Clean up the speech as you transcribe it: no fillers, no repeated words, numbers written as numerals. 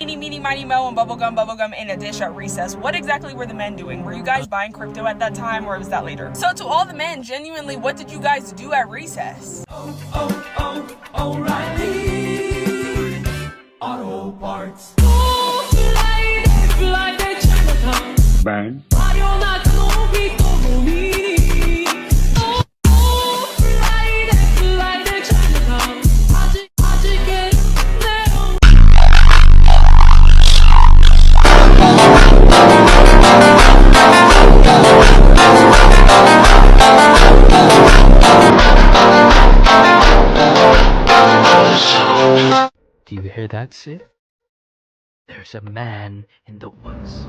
Eeny, meeny, miny, mo, and bubblegum in a dish at recess. What exactly were the men doing? Were you guys buying crypto at that time, or was that later? So to all the men, genuinely, what did you guys do at recess? O'Reilly Auto Parts. Burn. Do you hear that, Sid? There's a man in the woods.